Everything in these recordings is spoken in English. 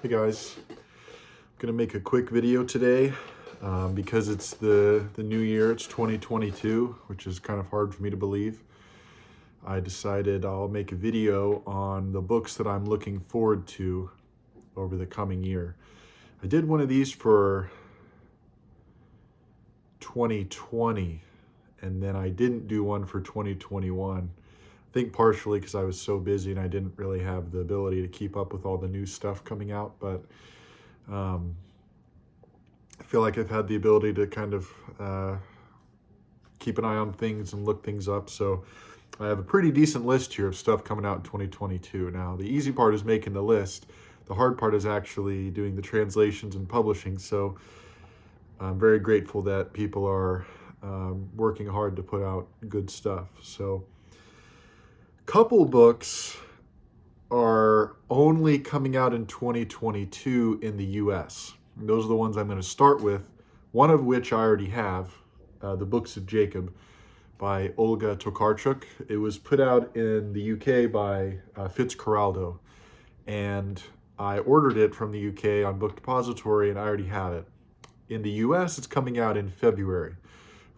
Hey guys, I'm gonna make a quick video today because it's the new year. It's 2022, which is kind of hard for me to believe. I decided I'll make a video on the books that I'm looking forward to over the coming year. I did one of these for 2020, and then I didn't do one for 2021. I think partially because I was so busy and I didn't really have the ability to keep up with all the new stuff coming out, but I feel like I've had the ability to kind of keep an eye on things and look things up. So I have a pretty decent list here of stuff coming out in 2022. Now, the easy part is making the list. The hard part is actually doing the translations and publishing. So I'm very grateful that people are working hard to put out good stuff. So couple books are only coming out in 2022 in the US. And those are the ones I'm going to start with, one of which I already have, The Books of Jacob by Olga Tokarchuk. It was put out in the UK by Fitzcarraldo, and I ordered it from the UK on Book Depository, and I already have it. In the US, it's coming out in February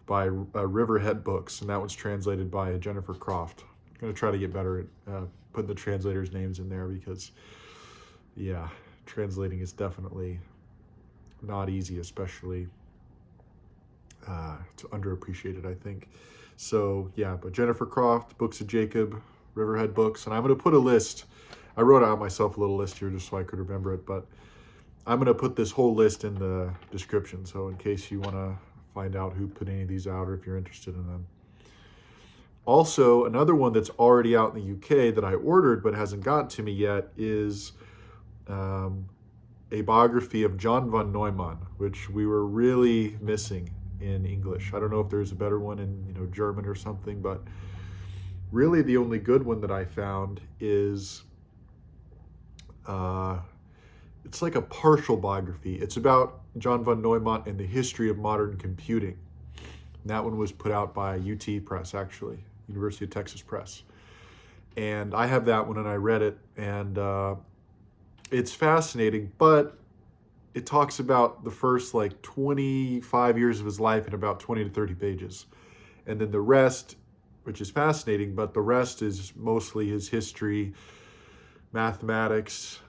by Riverhead Books, and that one's translated by Jennifer Croft. I'm going to try to get better at putting the translators' names in there because, yeah, translating is definitely not easy, especially it's underappreciated, I think. So, yeah, but Jennifer Croft, Books of Jacob, Riverhead Books, and I'm going to put a list. I wrote out myself a little list here just so I could remember it, but I'm going to put this whole list in the description, so in case you want to find out who put any of these out or if you're interested in them. Also, another one that's already out in the UK that I ordered but hasn't gotten to me yet is a biography of John von Neumann, which we were really missing in English. I don't know if there's a better one in German or something, but really the only good one that I found is it's like a partial biography. It's about John von Neumann and the history of modern computing. And that one was put out by UT Press, actually, University of Texas Press. And I have that one and I read it, and it's fascinating, but it talks about the first like 25 years of his life in about 20 to 30 pages. And then the rest, which is fascinating, but the rest is mostly his history, mathematics,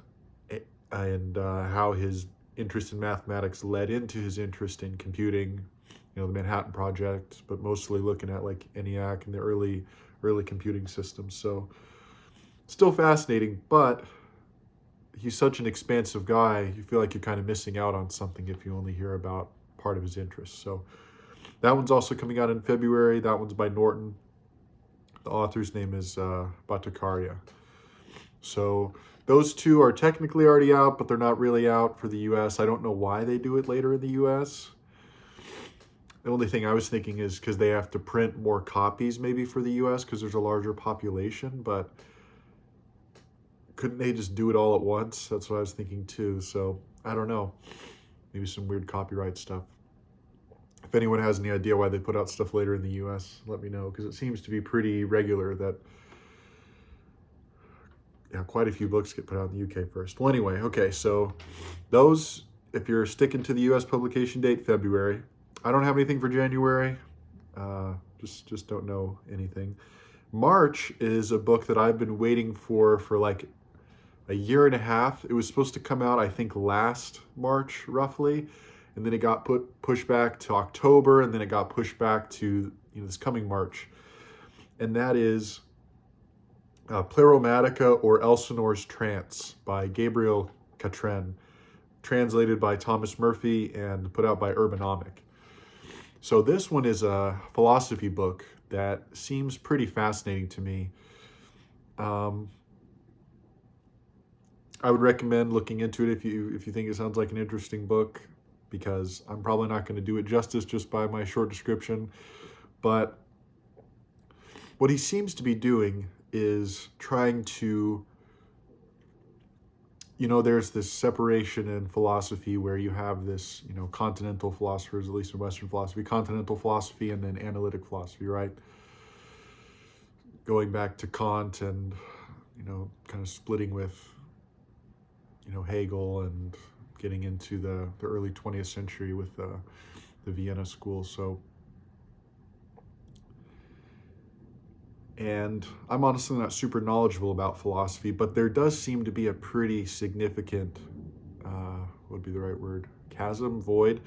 and how his interest in mathematics led into his interest in computing, the Manhattan Project, but mostly looking at like ENIAC and the early computing systems. So still fascinating, but he's such an expansive guy, you feel like you're kind of missing out on something if you only hear about part of his interests. So that one's also coming out in February. That one's by Norton. The author's name is Bhattacharya. So those two are technically already out, but they're not really out for the US. I don't know why they do it later in the US. The only thing I was thinking is because they have to print more copies maybe for the US because there's a larger population, but couldn't they just do it all at once? That's what I was thinking too. So I don't know, maybe some weird copyright stuff. If anyone has any idea why they put out stuff later in the US, let me know, because it seems to be pretty regular that quite a few books get put out in the UK first. Well, anyway, okay, so those, if you're sticking to the US publication date, February. I don't have anything for January. Just don't know anything. March is a book that I've been waiting for like a year and a half. It was supposed to come out, I think, last March, roughly. And then it got pushed back to October, and then it got pushed back to this coming March. And that is Pleromatica, or Elsinore's Trance by Gabriel Catren, translated by Thomas Murphy and put out by Urbanomic. So this one is a philosophy book that seems pretty fascinating to me. I would recommend looking into it if you think it sounds like an interesting book, because I'm probably not going to do it justice just by my short description. But what he seems to be doing is trying to, there's this separation in philosophy where you have this, continental philosophers, at least in Western philosophy, continental philosophy and then analytic philosophy, right? Going back to Kant and, kind of splitting with, Hegel and getting into the early 20th century with the Vienna school. So, and I'm honestly not super knowledgeable about philosophy, but there does seem to be a pretty significant, what would be the right word, chasm, void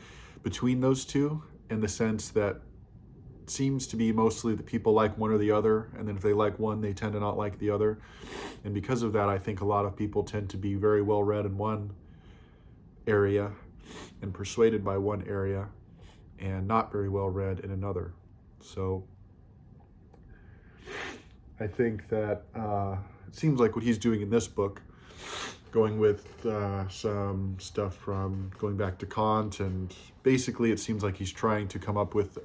between those two, in the sense that it seems to be mostly that people like one or the other, and then if they like one, they tend to not like the other. And because of that, I think a lot of people tend to be very well read in one area and persuaded by one area, and not very well read in another. So I think that it seems like what he's doing in this book, going with some stuff from going back to Kant, and basically it seems like he's trying to come up with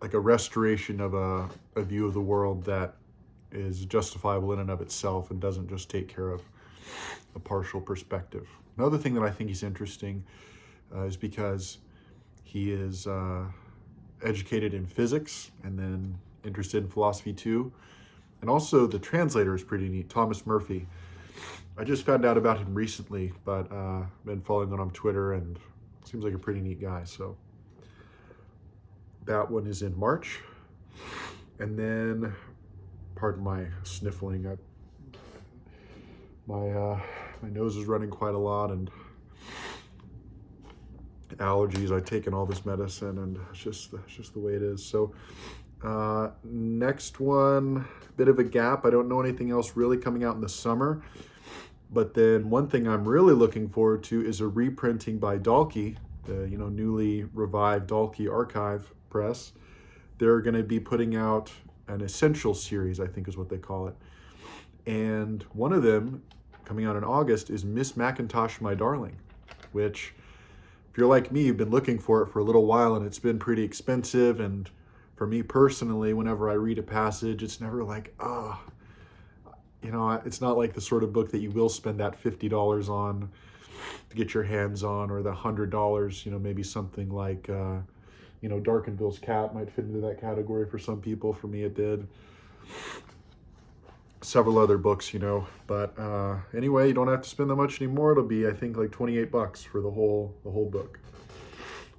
like a restoration of a view of the world that is justifiable in and of itself and doesn't just take care of a partial perspective. Another thing that I think is interesting is because he is educated in physics and then interested in philosophy too. And also the translator is pretty neat, Thomas Murphy. I just found out about him recently, but I've been following him on Twitter and seems like a pretty neat guy. So that one is in March. And then, pardon my sniffling, my nose is running quite a lot, and allergies. I've taken all this medicine, and it's just the way it is. So next one, bit of a gap. I don't know anything else really coming out in the summer, but then one thing I'm really looking forward to is a reprinting by Dalkey, the newly revived Dalkey Archive Press. They're going to be putting out an essential series, I think is what they call it, and one of them coming out in August is Miss Macintosh, My Darling, which, if you're like me, you've been looking for it for a little while, and it's been pretty expensive. And for me personally, whenever I read a passage, it's never like, it's not like the sort of book that you will spend that $50 on to get your hands on, or the $100, maybe something like, Darkenville's Cat might fit into that category for some people. For me, it did. Several other books, but anyway, you don't have to spend that much anymore. It'll be, I think, like $28 for the whole book.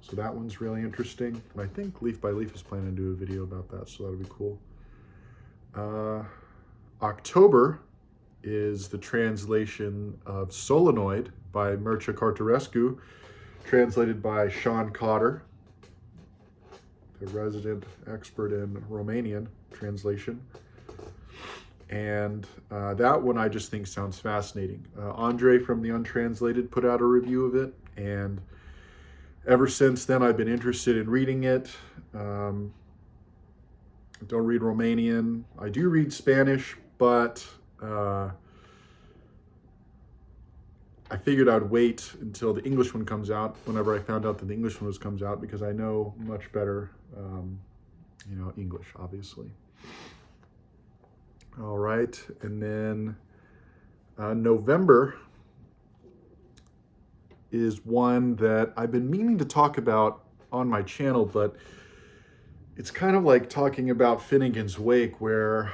So that one's really interesting. And I think Leaf by Leaf is planning to do a video about that, so that'll be cool. October is the translation of Solenoid by Mircea Cartarescu, translated by Sean Cotter, the resident expert in Romanian translation. And that one I just think sounds fascinating. Andre from the Untranslated put out a review of it, and ever since then I've been interested in reading it. I don't read Romanian. I do read Spanish, but I figured I'd wait until the English one comes out, whenever I found out that the English one comes out, because I know much better, English, obviously. All right, and then November is one that I've been meaning to talk about on my channel, but it's kind of like talking about Finnegan's Wake, where,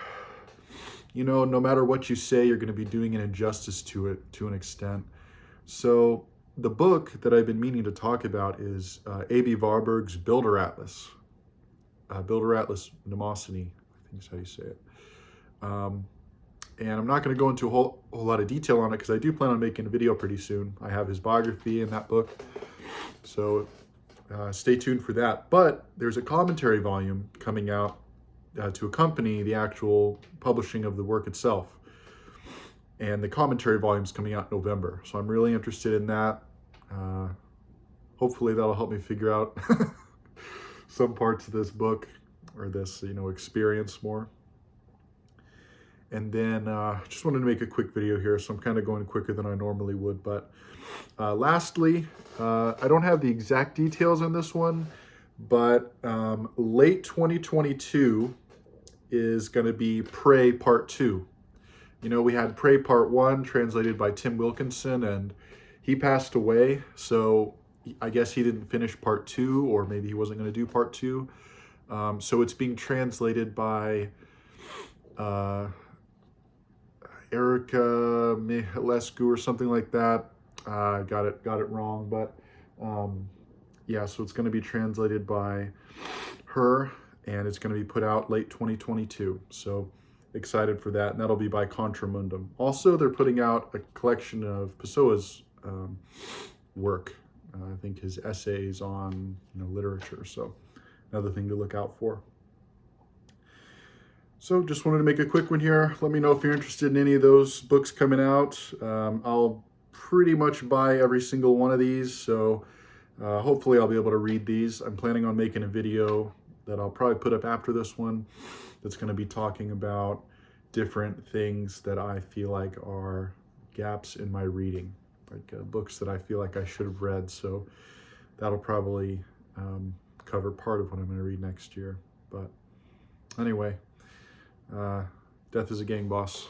no matter what you say, you're going to be doing an injustice to it to an extent. So the book that I've been meaning to talk about is A.B. Warburg's Bilderatlas. Bilderatlas Mnemosyne, I think is how you say it. And I'm not going to go into a whole lot of detail on it, because I do plan on making a video pretty soon. I have his biography in that book, so stay tuned for that. But there's a commentary volume coming out to accompany the actual publishing of the work itself. And the commentary volume is coming out in November, so I'm really interested in that. Hopefully that'll help me figure out some parts of this book, or this, experience more. And then just wanted to make a quick video here, so I'm kind of going quicker than I normally would. But lastly, I don't have the exact details on this one, but late 2022 is going to be Prae Part 2. We had Prae Part 1 translated by Tim Wilkinson, and he passed away, so I guess he didn't finish Part 2, or maybe he wasn't going to do Part 2. So it's being translated by Erica Mihalescu or something like that. Got it wrong, but yeah, so it's going to be translated by her, and it's going to be put out late 2022. So excited for that, and that'll be by Contra Mundum. Also, they're putting out a collection of Pessoa's work. I think his essays on literature. So another thing to look out for. So just wanted to make a quick one here. Let me know if you're interested in any of those books coming out. I'll pretty much buy every single one of these, so hopefully I'll be able to read these. I'm planning on making a video that I'll probably put up after this one that's going to be talking about different things that I feel like are gaps in my reading, like books that I feel like I should have read. So that'll probably cover part of what I'm going to read next year. But anyway, death is a gang boss.